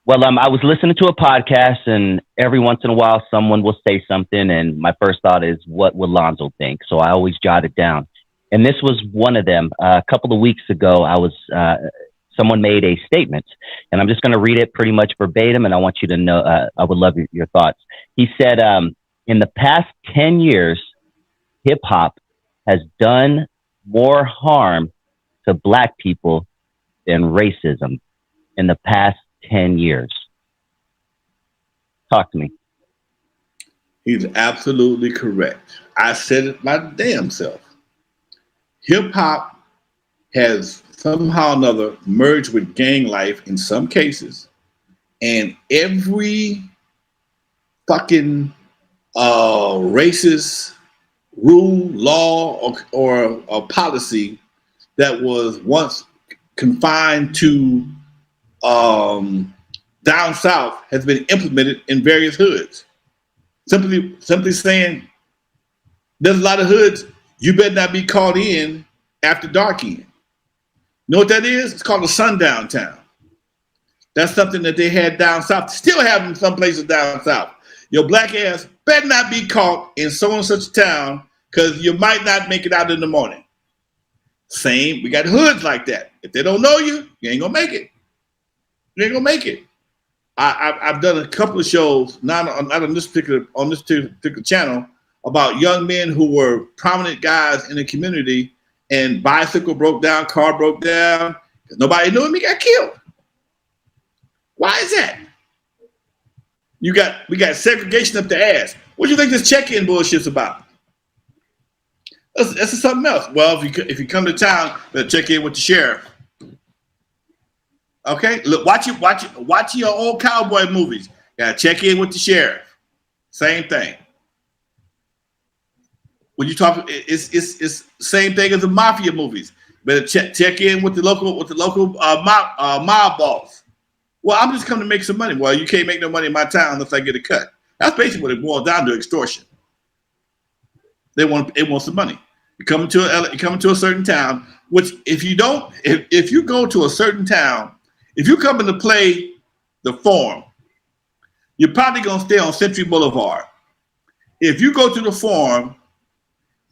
Well, I was listening to a podcast, and every once in a while, someone will say something, and my first thought is, "What would Lonzo think?" So I always jot it down. And this was one of them. A couple of weeks ago, someone made a statement, and I'm just going to read it pretty much verbatim, and I want you to know. I would love your thoughts. He said, "In the past 10 years, hip hop has done more harm to Black people than racism in the past 10 years." Talk to me. He's absolutely correct. I said it my damn self. Hip hop has somehow or another merged with gang life in some cases, and every fucking racist rule, law, or policy that was once confined to down south has been implemented in various hoods. Simply saying, there's a lot of hoods you better not be caught in after dark in. You know what that is? It's called a sundown town. That's something that they had down south. Still have in some places down south. Your Black ass better not be caught in so and such a town because you might not make it out in the morning. Same, we got hoods like that. If they don't know you, you ain't gonna make it. You ain't gonna make it. I've done a couple of shows, not on this particular channel, about young men who were prominent guys in the community, and bicycle broke down, car broke down. Nobody knew him. He got killed. Why is that? We got segregation up the ass. What do you think this check-in bullshit's about? That's something else. Well, if you come to town, better check in with the sheriff. Okay, look, watch your old cowboy movies. Gotta check in with the sheriff. Same thing. When you talk, it's same thing as the mafia movies. Better check in with the local mob boss. Well, I'm just coming to make some money. Well, you can't make no money in my town unless I get a cut. That's basically what it boils down to: extortion. They want some money. You come to a certain town, which if you go to a certain town, if you come in to play the Forum, you're probably gonna stay on Century Boulevard. If you go to the Forum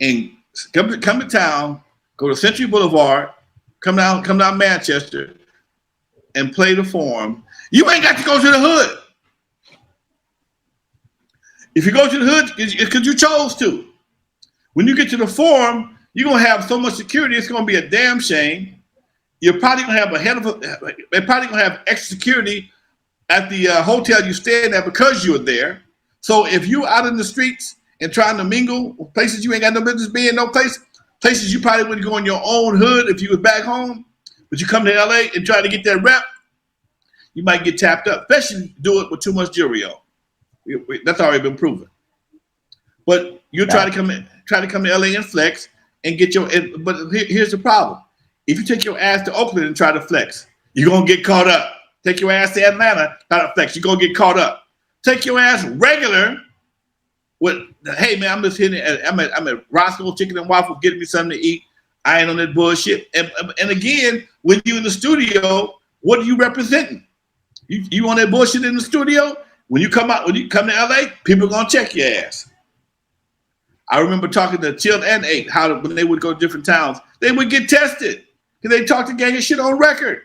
and come to town, go to Century Boulevard, come down Manchester, and play the Forum, you ain't got to go to the hood. If you go to the hood, it's because you chose to. When you get to the Forum, you're gonna have so much security, it's gonna be a damn shame. You're probably gonna have they're probably gonna have extra security at the hotel you staying at because you're there. So if you out in the streets and trying to mingle with places you ain't got no business being, places you probably wouldn't go in your own hood if you was back home, but you come to LA and try to get that rep, you might get tapped up, especially if you do it with too much jewelry on. That's already been proven. But you try to come to LA and flex and get but here's the problem. If you take your ass to Oakland and try to flex, you're gonna get caught up. Take your ass to Atlanta, try to flex, you're gonna get caught up. Take your ass regular with, hey man, I'm just hitting, I'm at Roscoe Chicken and Waffle, getting me something to eat. I ain't on that bullshit. And again, when you in the studio, what are you representing? You on that bullshit in the studio? When you come to LA, people are gonna check your ass. I remember talking to Chill and 8, how when they would go to different towns, they would get tested because they talk to gang and shit on record.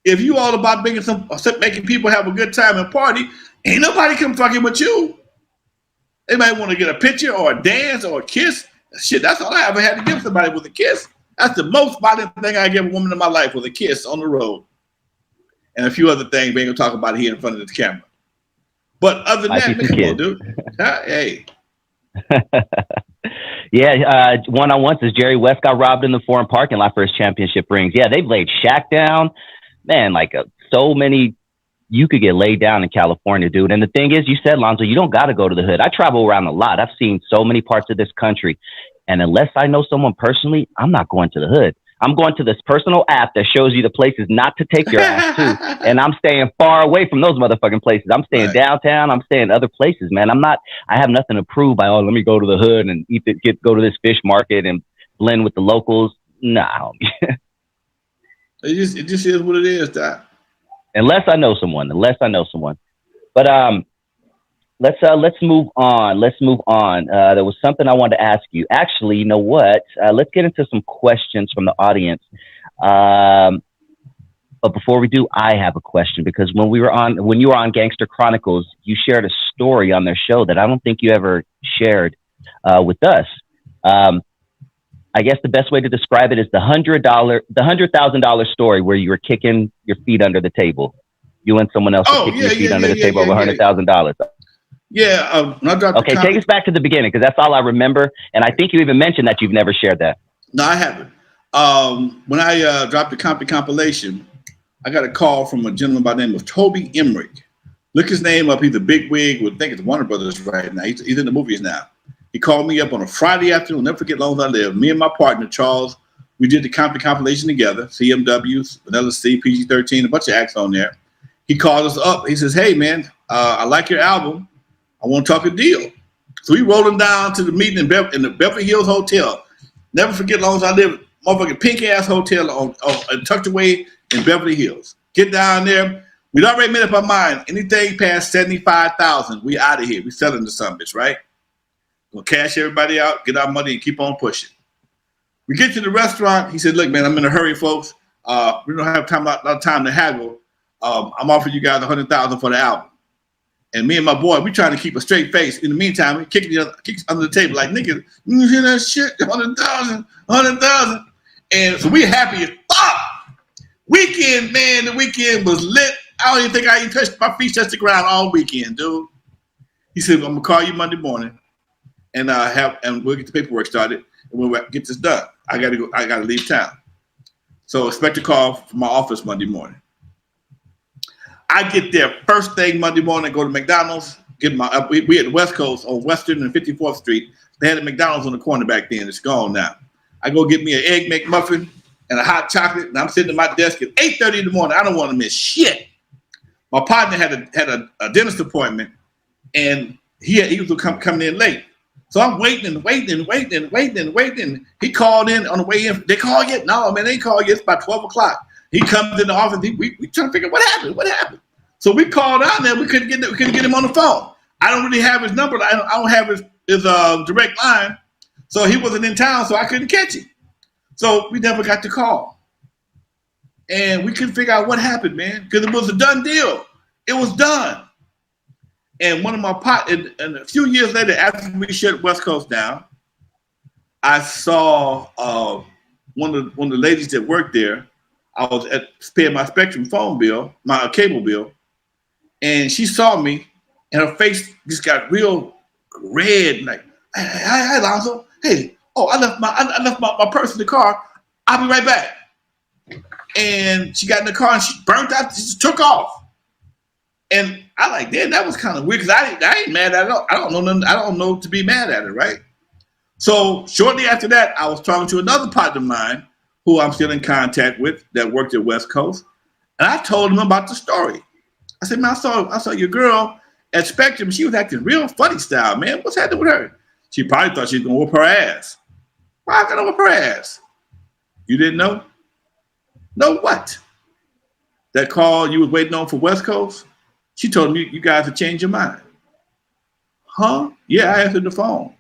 If you all about making people have a good time and party, ain't nobody come fucking with you. They might want to get a picture or a dance or a kiss. Shit, that's all I ever had to give somebody was a kiss. That's the most violent thing I give a woman in my life, was a kiss on the road. And a few other things we ain't gonna talk about here in front of the camera. But other than that, come on, dude. Hey. Yeah, one-on-one says Jerry West got robbed in the Forum parking lot for his championship rings. Yeah, they've laid Shaq down. Man, so many, you could get laid down in California, dude. And the thing is, you said, Lonzo, you don't got to go to the hood. I travel around a lot. I've seen so many parts of this country. And unless I know someone personally, I'm not going to the hood. I'm going to this personal app that shows you the places not to take your ass to. And I'm staying far away from those motherfucking places. I'm staying downtown. I'm staying other places, man. I have nothing to prove by, let me go to the hood and go to this fish market and blend with the locals. Nah. It just is what it is, Doc. Unless I know someone. But let's move on. There was something I wanted to ask you. Actually, you know what? Let's get into some questions from the audience. But before we do, I have a question, because when you were on Gangster Chronicles, you shared a story on their show that I don't think you ever shared with us. I guess the best way to describe it is the $100,000 story where you were kicking your feet under the table. You and someone else were kicking your feet under the table over $100,000. Yeah. Okay, take us back to the beginning, because that's all I remember. And I think you even mentioned that you've never shared that. No, I haven't. When I dropped the Compton compilation, I got a call from a gentleman by the name of Toby Emmerich. Look his name up. He's a big wig. I think it's Warner Brothers right now. He's in the movies now. He called me up on a Friday afternoon. I'll never forget, long as I live. Me and my partner, Charles, we did the Compton compilation together. CMWs, Vanilla C, PG-13, a bunch of acts on there. He called us up. He says, hey, man, I like your album. I want to talk a deal. So we rolled him down to the meeting in the Beverly Hills Hotel. Never forget, long as I live, motherfucking pink-ass hotel tucked away in Beverly Hills. Get down there. We'd already made up our mind. Anything past $75,000, we out of here. We selling to some bitch, right? We'll cash everybody out, get our money, and keep on pushing. We get to the restaurant. He said, look, man, I'm in a hurry, folks. We don't have a lot of time to haggle. I'm offering you guys $100,000 for the album. And me and my boy, we trying to keep a straight face. In the meantime, we kicks under the table like, nigga, you hear that shit? 100,000. And so we happy as fuck. Weekend, man, the weekend was lit. I don't even think I even touched my feet touched the ground all weekend, dude. He said, I'm gonna call you Monday morning and we'll get the paperwork started and we'll get this done. I gotta leave town. So expect a call from my office Monday morning. I get there first thing Monday morning, go to McDonald's, we at the West Coast on Western and 54th Street. They had a McDonald's on the corner back then. It's gone now. I go get me an Egg McMuffin and a hot chocolate, and I'm sitting at my desk at 8:30 in the morning. I don't want to miss shit. My partner had a dentist appointment, and he was coming in late. So I'm waiting. He called in on the way in. They call yet? No, man, they ain't call yet. It's about 12 o'clock. He comes in the office. We trying to figure out what happened. So we called down there. We couldn't get him on the phone. I don't really have his number. I don't have his direct line. So he wasn't in town, so I couldn't catch him. So we never got the call. And we couldn't figure out what happened, man, because it was a done deal. It was done. And one of my and a few years later, after we shut West Coast down, I saw one of the ladies that worked there. I was paying my Spectrum phone bill, my cable bill, and she saw me, and her face just got real red, like, "Hi, Lonzo. Hey, I left my purse in the car. I'll be right back." And she got in the car and she burnt out. She just took off. And I like, damn, that was kind of weird, because I ain't mad at it. I don't know nothing. I don't know to be mad at it, right? So shortly after that, I was talking to another partner of mine who I'm still in contact with that worked at West Coast. And I told him about the story. I said, man, I saw your girl at Spectrum. She was acting real funny style, man. What's happening with her? She probably thought she was going to whoop her ass. Why am I going to whoop her ass? You didn't know? Know what? That call you was waiting on for West Coast? She told me you guys had changed your mind. Huh? Yeah, I answered the phone.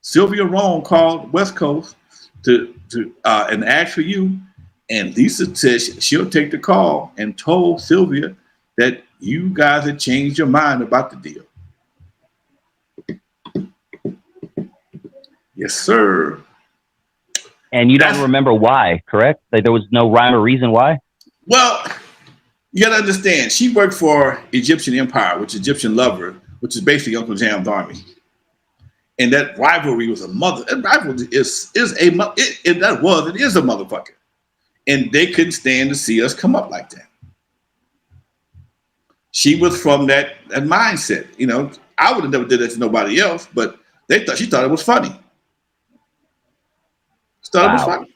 Sylvia Rohn called West Coast to and asked for you, and Lisa said she'll take the call and told Sylvia that you guys had changed your mind about the deal. Yes, sir. And you don't remember why, correct? Like there was no rhyme or reason why? Well, you gotta understand, she worked for Egyptian Empire, which is Egyptian Lover, which is basically Uncle Jam's army. And that rivalry was a mother. That rivalry it is a motherfucker. And they couldn't stand to see us come up like that. She was from that mindset. You know, I would have never did that to nobody else, but she thought it was funny. She thought it was funny.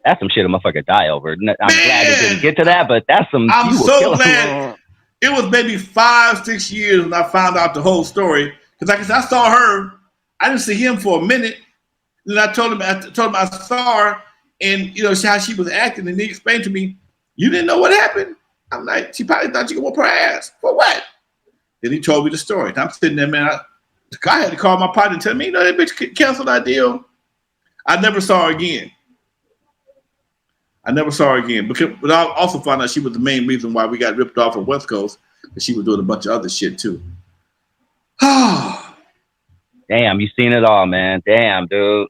That's some shit a motherfucker die over. I'm glad it didn't get to that, but that's some. I'm so glad. It was maybe 5-6 years when I found out the whole story. Because I saw her, I didn't see him for a minute. Then I told him I saw her, and you know how she was acting, and he explained to me, "You didn't know what happened." I'm like, she probably thought you could whoop her ass. For what? Then he told me the story. And I'm sitting there, man. The guy had to call my partner and tell me, you know, that bitch canceled that deal. I never saw her again. But I also found out she was the main reason why we got ripped off of West Coast, because she was doing a bunch of other shit too. Damn, you seen it all, man. Damn, dude.